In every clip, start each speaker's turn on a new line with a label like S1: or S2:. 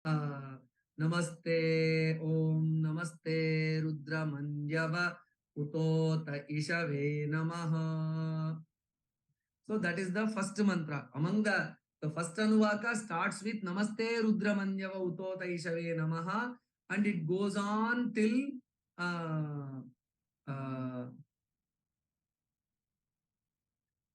S1: Namaste Om Namaste Rudra Manjava Utota Ishave Namaha. So that is the first mantra. Among the first Anuvaka starts with Namaste Rudra Manjava Utota Ishave Namaha, and it goes on till uh, uh,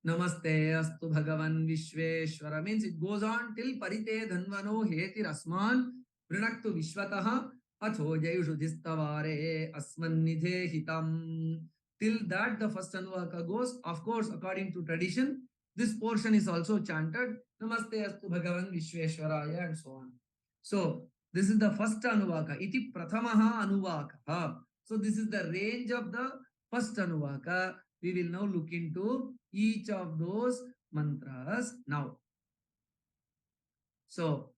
S1: Namaste Astu Bhagavan Vishweshwara, means it goes on till Parite Dhanvano Heti Rasman Prinaktu Vishwataha Atho Jayushudhistavare Asman Nidhe Hitam. Till that the first Anuvaka goes. Of course, according to tradition, this portion is also chanted Namaste Astu Bhagavan Vishweshwaraya and so on. So this is the first Anuvaka. Iti Prathamaha Anuvaka. So this is the range of the first Anuvaka. We will now look into each of those mantras now. So,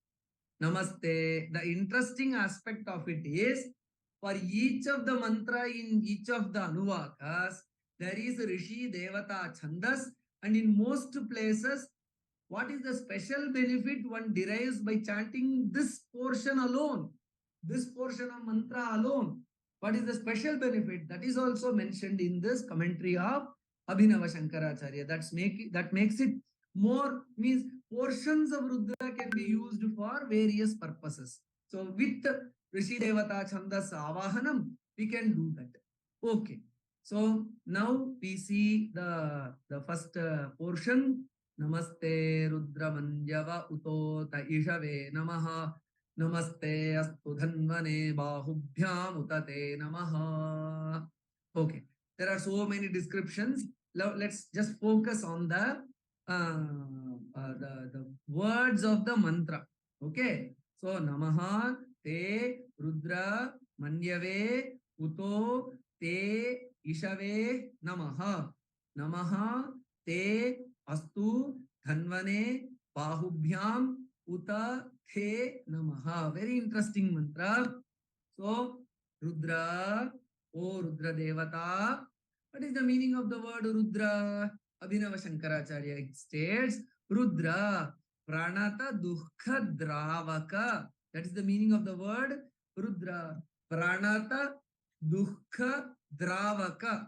S1: Namaste. The interesting aspect of it is, for each of the mantra in each of the Anuvakas, there is a Rishi Devata Chandas, and in most places, what is the special benefit one derives by chanting this portion alone, this portion of mantra alone? What is the special benefit? That is also mentioned in this commentary of Abhinava Shankaracharya. That makes it more, means portions of Rudra can be used for various purposes. So with Rishi Devata Chandas Avahanam, we can do that. Okay. So now we see the first portion. Namaste Rudra Manjava Utota Ishave Namaha. Namaste Astu Dhanvane Bahubhyam Utate Namaha. Okay. There are so many descriptions. Now let's just focus on the words of the mantra. Okay. So Namaha Te Rudra Manyave Uto Te Ishave Namaha. Namaha Te Astu Dhanvane Bahubhyam Uta The Namaha. Very interesting mantra. So Rudra, O Rudra Devata. What is the meaning of the word Rudra? Abhinava Shankaracharya states Rudra Pranata Dukkha Dravaka. That is the meaning of the word Rudra. Pranata Dukkha Dravaka.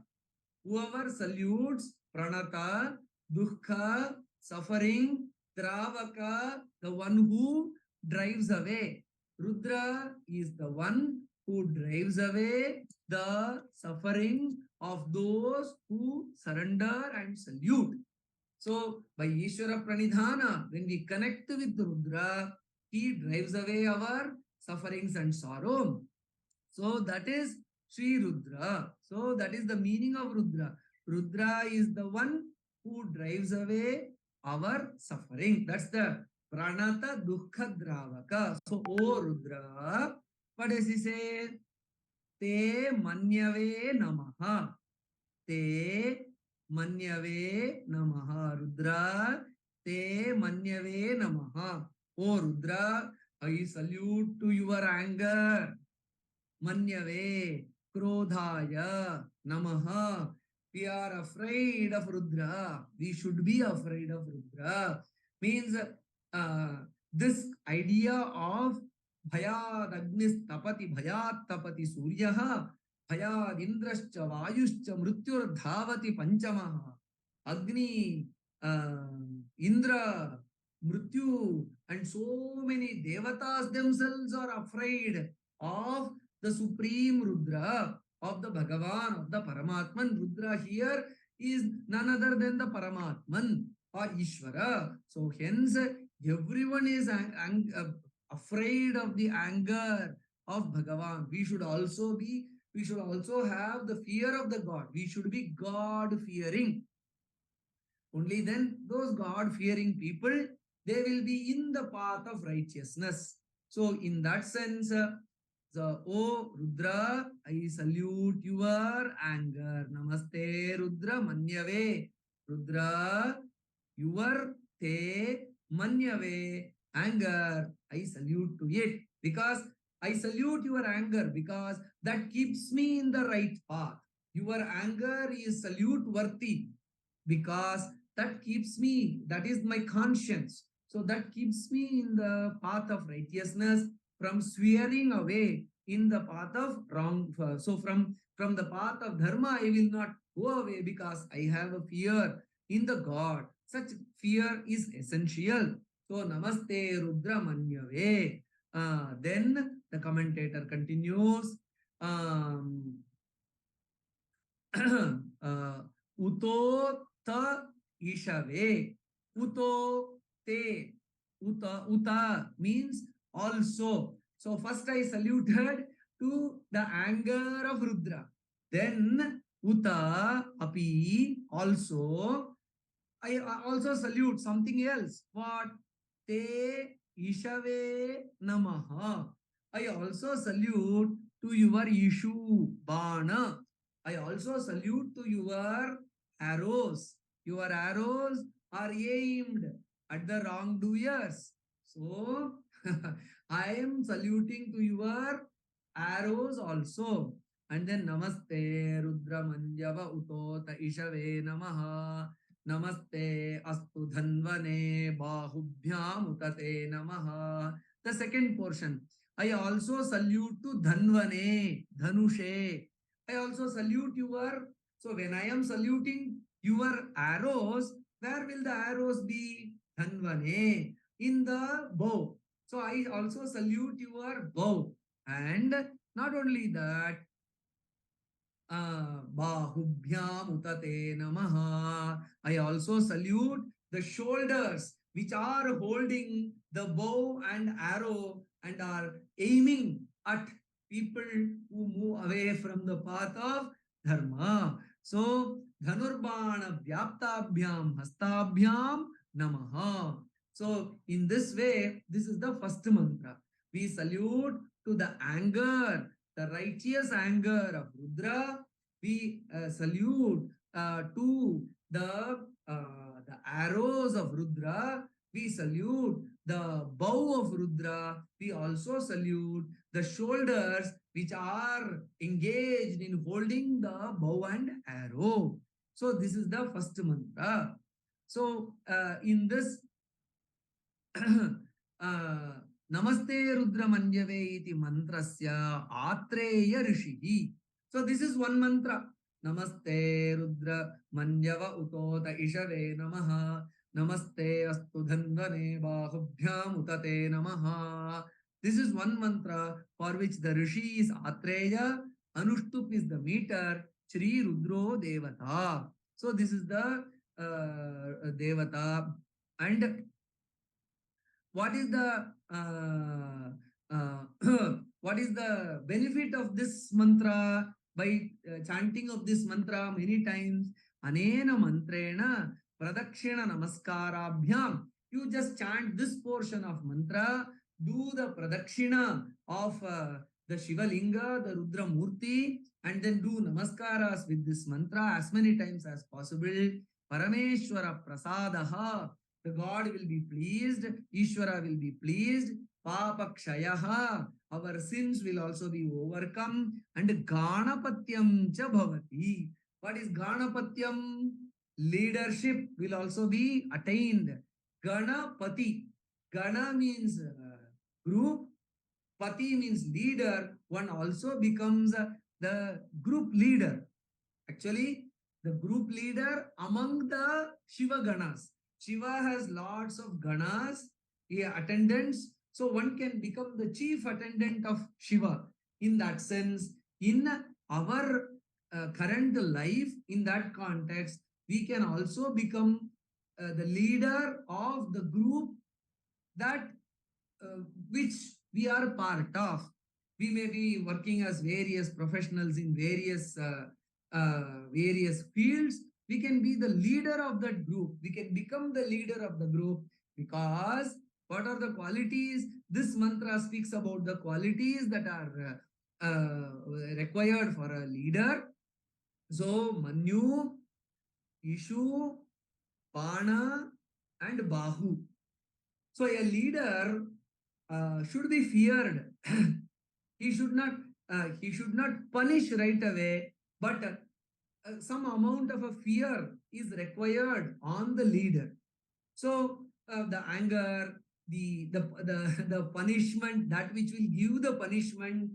S1: Whoever salutes Pranata, Dukkha, suffering, Dravaka, the one who drives away. Rudra is the one who drives away the suffering of those who surrender and salute. So, by Ishvara Pranidhana, when we connect with Rudra, he drives away our sufferings and sorrow. So, that is Sri Rudra. So, that is the meaning of Rudra. Rudra is the one who drives away our suffering. That's the Pranata Dukkha Dravaka. So, O Rudra, what does he say? Te Manyave Namaha. Te Manyave Namaha. Rudra, Te Manyave Namaha. O Rudra, I salute to your anger. Manyave, Krodhaya, Namaha. We are afraid of Rudra. We should be afraid of Rudra. Means this idea of Bhayad Agnis Tapati Bhayat Tapati Suryaha Bhayad Indrascha Vayuscha Mrityur Dhavati Panchamaha. Agni, Indra, Mrityu, and so many devatas themselves are afraid of the supreme Rudra, of the Bhagavan, of the Paramatman. Rudra here is none other than the Paramatman or Ishvara. So hence everyone is afraid of the anger of Bhagavan. We should also have the fear of the God. We should be God fearing. Only then those God fearing people, they will be in the path of righteousness. So in that sense, O Rudra, I salute your anger. Namaste Rudra Manyave. Rudra, your te Manyave, anger, I salute to it. Because I salute your anger, because that keeps me in the right path. Your anger is salute worthy, because that keeps me, that is my conscience. So that keeps me in the path of righteousness. from swearing away in the path of wrong. So from the path of dharma, I will not go away because I have a fear in the God. Such fear is essential. So namaste Rudra Manyave. Then the commentator continues. Um, uto ta ishave. Uto te. Uta means also. So first I saluted to the anger of Rudra. Then uta api also. I also salute something else. What? Te ishave namaha. I also salute to your issue, bana. I also salute to your arrows. Your arrows are aimed at the wrongdoers. So, I am saluting to your arrows also. And then namaste Rudra Manjava Utota Ishave Namaha. Namaste astu dhanvane bahubhyam utate namaha. The second portion. I also salute to dhanvane, dhanushe. I also salute your. So when I am saluting your arrows, where will the arrows be? Dhanvane, in the bow. So I also salute your bow. And not only that, Bahubhyam utate namaha. I also salute the shoulders which are holding the bow and arrow and are aiming at people who move away from the path of dharma. So, dhanurbana vyaptabhyam hastabhyam namaha. So, in this way, this is the first mantra. We salute to the anger, the righteous anger of Rudra. We salute to the arrows of Rudra. We salute the bow of Rudra. We also salute the shoulders which are engaged in holding the bow and arrow. So this is the first mantra. So in this Namaste Rudra Manjave iti mantrasya Atreya Rishihi. So this is one mantra. Namaste Rudra Manjava Utota Ishave Namaha. Namaste Astu Dhanvane Bahubhyam Utate Namaha. This is one mantra for which the Rishi is Atreya, Anushtup is the meter, SRi Rudro Devata. So this is the Devata. And what is the what is the benefit of this mantra? By chanting of this mantra many times, anena mantrena pradakshina namaskarabhyam. You just chant this portion of mantra, do the pradakshina of the Shiva Linga, the Rudra Murti, and then do namaskaras with this mantra as many times as possible. Parameshwara prasadaha, the God will be pleased, Ishvara will be pleased, Papa Kshayaha, our sins will also be overcome, and Ganapatyam cha bhavati. What is Ganapatyam? Leadership will also be attained. Ganapati. Gana means group, Pati means leader. One also becomes the group leader. Actually, the group leader among the Shiva Ganas. Shiva has lots of Ganas, attendants. So one can become the chief attendant of Shiva. In that sense, in our current life, in that context, we can also become the leader of the group that which we are part of. We may be working as various professionals in various fields. We can be the leader of that group. We can become the leader of the group because what are the qualities? This mantra speaks about the qualities that are required for a leader. So, Manyu, Ishu, Pana, and Bahu. So, a leader should be feared. he should not punish right away, but some amount of a fear is required on the leader. So the anger, the punishment, that which will give the punishment,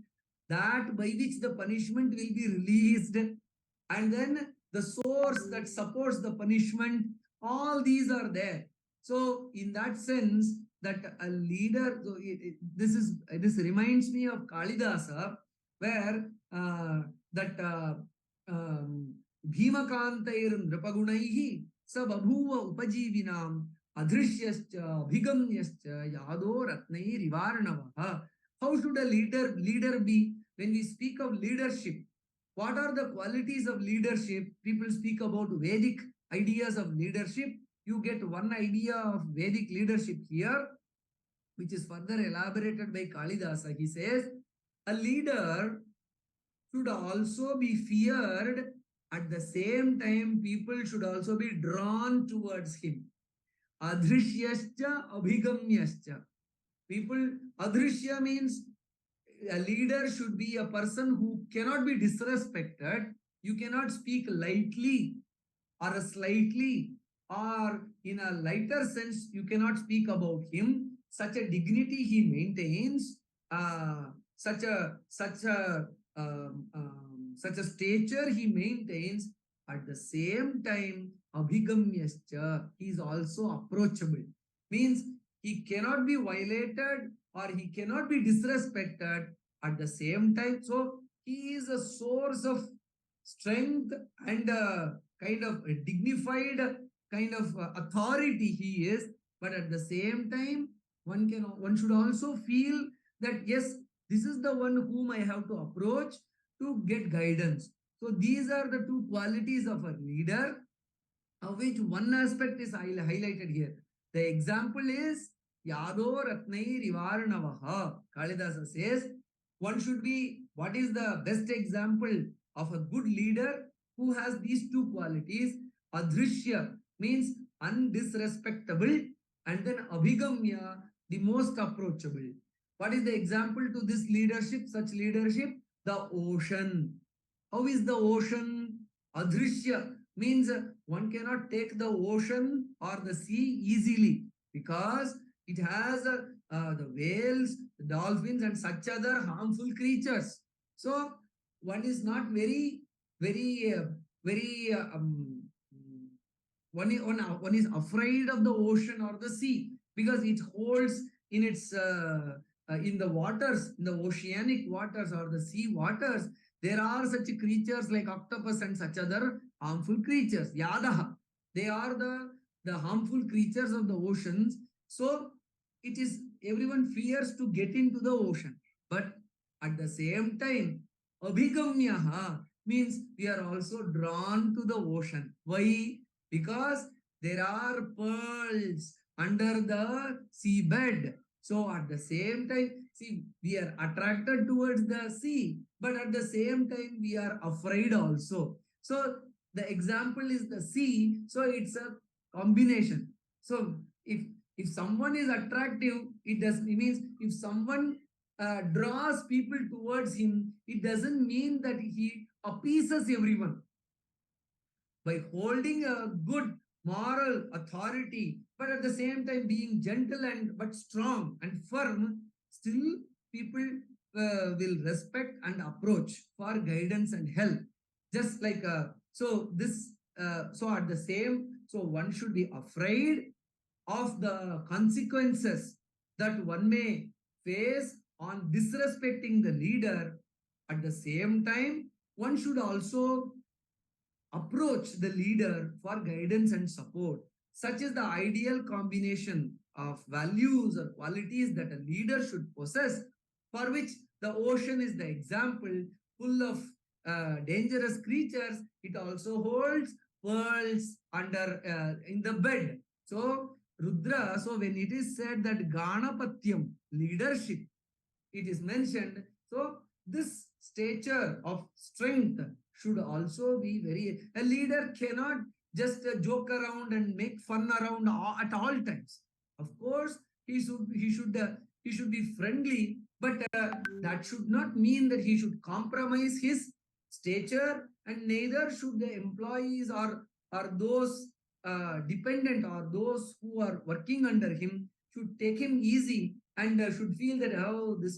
S1: that by which the punishment will be released, and then the source that supports the punishment, all these are there. So in that sense, that a leader, so this reminds me of Kalidasa, where that Bhimakantair Nripagunaihi Sababhuva Upajivinam Adrishyascha Bhigamyascha Yado Ratnai Rivarnavaha. How should a leader be? When we speak of leadership, what are the qualities of leadership? People speak about Vedic ideas of leadership. You get one idea of Vedic leadership here, which is further elaborated by Kalidasa. He says, a leader should also be feared. At the same time, people should also be drawn towards him. Adrishyascha abhigamyascha. People, adrishya means a leader should be a person who cannot be disrespected. You cannot speak lightly or slightly, or in a lighter sense, you cannot speak about him. Such a dignity he maintains, such a stature he maintains. At the same time, abhigamyascha, he is also approachable. Means he cannot be violated or he cannot be disrespected at the same time. So he is a source of strength and kind of a dignified kind of authority he is. But at the same time, one should also feel that yes, this is the one whom I have to approach to get guidance. So these are the two qualities of a leader, of which one aspect is highlighted here. The example is Yado Ratnai Rivarnavaha. Kalidasa says one should be, what is the best example of a good leader who has these two qualities? Adrishya means undisrespectable, and then Abhigamya, the most approachable. What is the example to this leadership, such leadership? The ocean. How is the ocean? Adrishya means one cannot take the ocean or the sea easily because it has the whales, the dolphins, and such other harmful creatures. So one is not very, very, one is afraid of the ocean or the sea because it holds in its in the waters, in the oceanic waters or the sea waters, there are such creatures like octopus and such other harmful creatures. Yadaha. They are the harmful creatures of the oceans. So it is, everyone fears to get into the ocean. But at the same time, abhigamyaha means we are also drawn to the ocean. Why? Because there are pearls under the seabed. So at the same time, see, we are attracted towards the sea, but at the same time, we are afraid also. So the example is the sea. So it's a combination. So if someone is attractive, it means if someone draws people towards him, it doesn't mean that he appeases everyone by holding a good moral authority, but at the same time being gentle and but strong and firm, still people will respect and approach for guidance and help. Just like so at the same, so one should be afraid of the consequences that one may face on disrespecting the leader. At the same time, one should also approach the leader for guidance and support. Such is the ideal combination of values or qualities that a leader should possess, for which the ocean is the example, full of dangerous creatures. It also holds pearls under in the bed. So Rudra, so when it is said that Ganapatyam, leadership, it is mentioned. So this stature of strength should also be very, a leader cannot just joke around and make fun around at all times. Of course, he should be friendly, but that should not mean that he should compromise his stature, and neither should the employees or those dependent or those who are working under him should take him easy and should feel that, oh, this